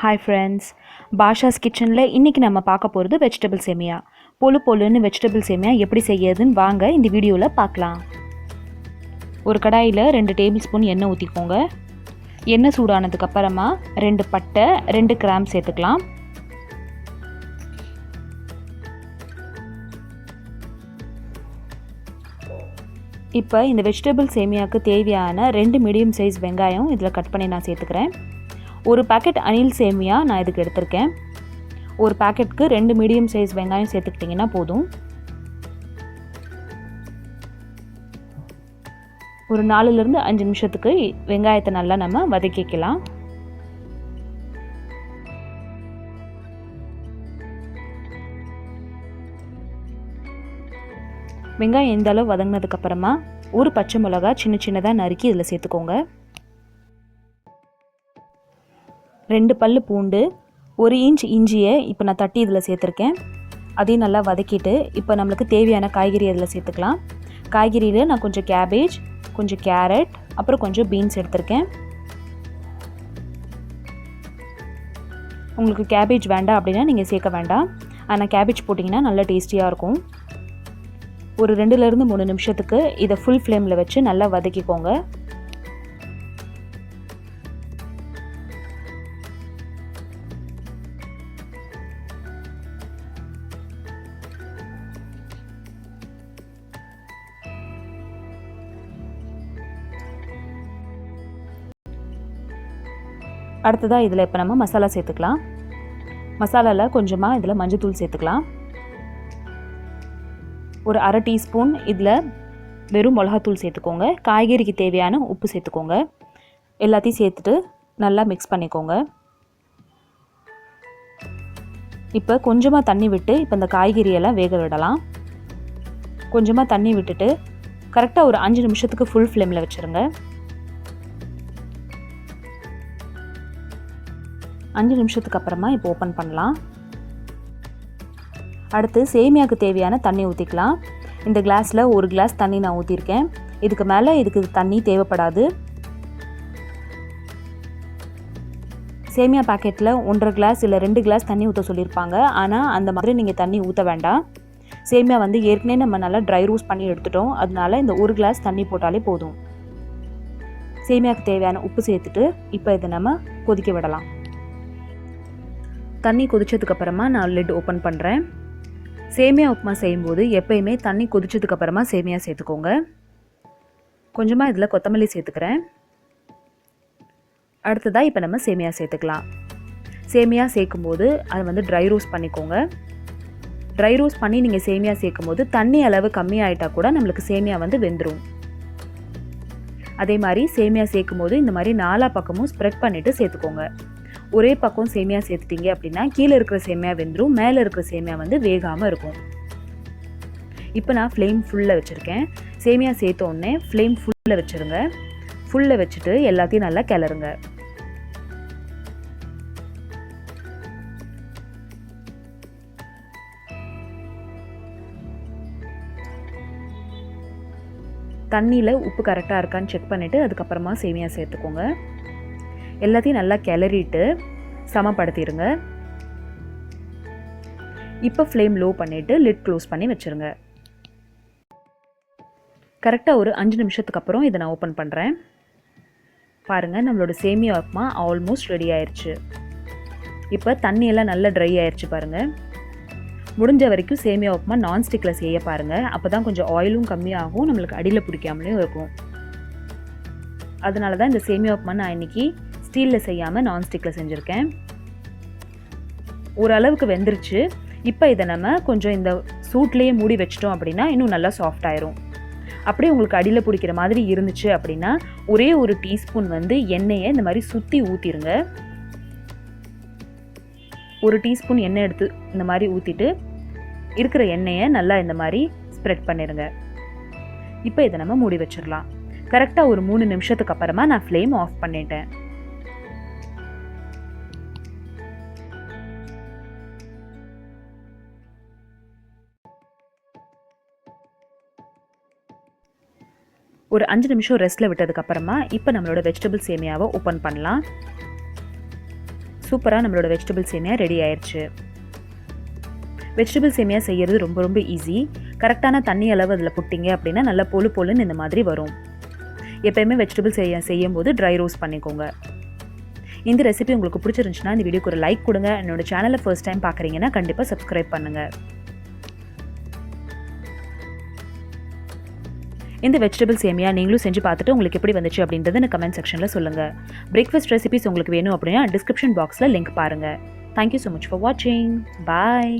Hi friends, Basha's Kitchenல இன்னைக்கு நம்ம பார்க்க போறது வெஜிடபிள் சேமியா. பொலுன்னு வெஜிடபிள் சேமியா எப்படி செய்யறதுன்னு வாங்க இந்த வீடியோல பார்க்கலாம். ஒரு கடாயில 2 டேபிள்ஸ்பூன் எண்ணெய் ஊத்திக்கோங்க. எண்ணெய் சூடானதுக்கு அப்புறமா 2 பட்டை, 2 கிராம்பு சேர்த்துக்கலாம். இப்போ இந்த வெஜிடபிள் சேமியாக்கு தேவையான 2 மீடியம் சைஸ் வெங்காயம் இதில் கட் பண்ணி நான் சேர்த்துக்கிறேன். ஒரு பாக்கெட் அனில் சேமியா நான் இதுக்கு எடுத்திருக்கேன். ஒரு பாக்கெட்டுக்கு 2 மீடியம் சைஸ் வெங்காயம் சேர்த்துக்கிட்டிங்கன்னா போதும். ஒரு 4லிருந்து 5 நிமிஷத்துக்கு வெங்காயத்தை நல்லா நம்ம வதக்கிக்கலாம். வெங்காயம் இந்த அளவு வதங்கினதுக்கு அப்புறமா ஒரு பச்சை மிளகா சின்னதாக நறுக்கி இதில் சேர்த்துக்கோங்க. 2 பல்லு பூண்டு, 1 இன்ச் இஞ்சியை இப்போ நான் தட்டி இதில் சேர்த்துருக்கேன். அதையும் நல்லா வதக்கிட்டு இப்போ நம்மளுக்கு தேவையான காய்கறி இதில் சேர்த்துக்கலாம். காய்கறியில் நான் கொஞ்சம் கேபேஜ், கொஞ்சம் கேரட், அப்புறம் கொஞ்சம் பீன்ஸ் எடுத்திருக்கேன். உங்களுக்கு கேபேஜ் வேண்டாம் அப்படின்னா நீங்கள் சேர்க்க வேண்டாம். ஆனால் கேபேஜ் போட்டிங்கன்னா நல்லா டேஸ்டியாக இருக்கும். ஒரு 2லிருந்து 3 நிமிஷத்துக்கு இதை ஃபுல் ஃப்ளேமில் வச்சு நல்லா வதக்கிக்கோங்க. அடுத்ததாக இதில் இப்போ நம்ம மசாலா சேர்த்துக்கலாம். மசாலாவில் கொஞ்சமாக இதில் மஞ்சள்தூள் சேர்த்துக்கலாம். ஒரு 1/2 டீஸ்பூன் இதில் வெறும் மிளகாத்தூள் சேர்த்துக்கோங்க. காய்கறிக்கு தேவையான உப்பு சேர்த்துக்கோங்க. எல்லாத்தையும் சேர்த்துட்டு நல்லா மிக்ஸ் பண்ணிக்கோங்க. இப்போ கொஞ்சமாக தண்ணி விட்டு இப்போ இந்த காய்கறியெல்லாம் வேக விடலாம். கொஞ்சமாக தண்ணி விட்டுட்டு கரெக்டாக ஒரு 5 நிமிஷத்துக்கு ஃபுல் ஃப்ளேமில் வச்சுருங்க. 5 நிமிஷத்துக்கு அப்புறமா இப்போ ஓப்பன் பண்ணலாம். அடுத்து சேமியாவுக்கு தேவையான தண்ணி ஊற்றிக்கலாம். இந்த கிளாஸில் 1 கிளாஸ் தண்ணி நான் ஊற்றிருக்கேன். இதுக்கு மேலே இதுக்கு தண்ணி தேவைப்படாது. சேமியா பாக்கெட்டில் 1.5 கிளாஸ் இல்லை 2 கிளாஸ் தண்ணி ஊற்ற சொல்லியிருப்பாங்க. ஆனால் அந்த மாதிரி நீங்கள் தண்ணி ஊற்ற வேண்டாம். சேமியா வந்து ஏற்கனவே நம்ம நல்லா ட்ரை ரோஸ்ட் பண்ணி எடுத்துட்டோம். அதனால இந்த 1 கிளாஸ் தண்ணி போட்டாலே போதும். சேமியாவுக்கு தேவையான உப்பு சேர்த்துட்டு இப்போ இதை நம்ம கொதிக்க விடலாம். தண்ணி கொதிச்சதுக்கப்புறமா நான் லிட் ஓப்பன் பண்ணுறேன். சேமியா உப்புமா செய்யும்போது எப்பயுமே தண்ணி கொதிச்சதுக்கப்புறமா சேமியா சேர்த்துக்கோங்க. கொஞ்சமாக இதில் கொத்தமல்லி சேர்த்துக்கிறேன். அடுத்ததாக இப்போ நம்ம சேமியா சேர்த்துக்கலாம். சேமியா சேர்க்கும்போது அதை வந்து ட்ரை ரோஸ்ட் பண்ணிக்கோங்க. ட்ரை ரோஸ்ட் பண்ணி நீங்கள் சேமியா சேர்க்கும்போது தண்ணி அளவு கம்மியாயிட்டால் கூட நம்மளுக்கு சேமியா வந்து வெந்துடும். அதே மாதிரி சேமியா சேர்க்கும்போது இந்த மாதிரி 4 பக்கமும் ஸ்ப்ரெட் பண்ணிவிட்டு சேர்த்துக்கோங்க. ஒரே பக்கம் சேமியா சேர்த்துட்டீங்க அப்படின்னா கீழே இருக்கிற சேமியா வெந்துடும், மேலே இருக்கிற சேமியா வந்து வேகாமல் இருக்கும். இப்போ நான் ஃப்ளேம் ஃபுல்லில் வச்சுருக்கேன். சேமியா சேர்த்த உடனே ஃப்ளேம் ஃபுல்லில் வச்சுருங்க. ஃபுல்லில் வச்சுட்டு எல்லாத்தையும் நல்லா கிளறுங்க. தண்ணியில் உப்பு கரெக்டாக இருக்கான்னு செக் பண்ணிவிட்டு அதுக்கப்புறமா சேமியா சேர்த்துக்கோங்க. எல்லாத்தையும் நல்லா கிளறிட்டு சமப்படுத்திடுங்க. இப்போ ஃப்ளேம் லோ பண்ணிவிட்டு லிட் க்ளோஸ் பண்ணி வச்சுருங்க. கரெக்டாக ஒரு 5 நிமிஷத்துக்கு அப்புறம் இதை நான் ஓப்பன் பண்ணுறேன். பாருங்கள், நம்மளோட சேமியா உப்புமா ஆல்மோஸ்ட் ரெடி ஆயிடுச்சு. இப்போ தண்ணியெல்லாம் நல்லா ட்ரை ஆயிடுச்சு பாருங்கள். முடிஞ்ச வரைக்கும் சேமியா உப்புமா நான்ஸ்டிக்கில் செய்ய பாருங்கள். அப்போ தான் கொஞ்சம் ஆயிலும் கம்மியாகும், நம்மளுக்கு அடியில் பிடிக்காமலேயும் இருக்கும். அதனால தான் இந்த சேமியா உப்புமா நான் இன்றைக்கி ஸ்டீலில் செய்யாமல் நான்ஸ்டிக்கில் செஞ்சுருக்கேன். ஓரளவுக்கு வெந்துருச்சு. இப்போ இதை நம்ம கொஞ்சம் இந்த சூட்லேயே மூடி வச்சிட்டோம் அப்படின்னா இன்னும் நல்லா சாஃப்ட் ஆயிரும். அப்படியே உங்களுக்கு அடியில் பிடிக்கிற மாதிரி இருந்துச்சு அப்படின்னா ஒரே 1 டீஸ்பூன் வந்து எண்ணெயை இந்த மாதிரி சுற்றி ஊற்றிடுங்க. 1 டீஸ்பூன் எண்ணெய் எடுத்து இந்த மாதிரி ஊற்றிட்டு இருக்கிற எண்ணெயை நல்லா இந்த மாதிரி ஸ்ப்ரெட் பண்ணிடுங்க. இப்போ இதை நம்ம மூடி வச்சிடலாம். கரெக்டாக ஒரு 3 நிமிஷத்துக்கு அப்புறமா நான் ஃப்ளேம் ஆஃப் பண்ணிட்டேன். ஒரு 5 நிமிஷம் ரெஸ்ட்டில் விட்டதுக்கப்புறமா இப்போ நம்மளோட வெஜிடபிள் சேமியாவை ஓப்பன் பண்ணலாம். சூப்பராக நம்மளோட வெஜிடபிள் சேமியா ரெடி ஆயிடுச்சு. வெஜிடபிள் சேமியா செய்கிறது ரொம்ப ரொம்ப ஈஸி. கரெக்டான தண்ணி அளவு அதில் போட்டிங்க அப்படின்னா நல்லா பொழு பொழுன்னு இந்த மாதிரி வரும். எப்போயுமே வெஜிடபிள் செய்யும்போது ட்ரை ரோஸ்ட் பண்ணிக்கோங்க. இந்த ரெசிபி உங்களுக்கு பிடிச்சிருந்துச்சுன்னா இந்த வீடியோக்கு ஒரு லைக் கொடுங்க. என்னோட சேனலை ஃபர்ஸ்ட் டைம் பார்க்குறீங்கன்னா கண்டிப்பாக சப்ஸ்கிரைப் பண்ணுங்கள். இந்த வெஜிடபிள் சேமியா நீங்களும் செஞ்சு பார்த்துட்டு உங்களுக்கு எப்படி வந்துச்சு அப்படின்றத இந்த கமெண்ட் செக்ஷனில் சொல்லுங்கள். பிரேக்ஃபாஸ்ட் ரெசிபிஸ் உங்களுக்கு வேணும் அப்படின்னா டிஸ்கிரிப்ஷன் பாக்ஸில் லிங்க் பாருங்கள். தேங்க்யூ ஸோ மச் ஃபார் வாட்சிங். பாய்.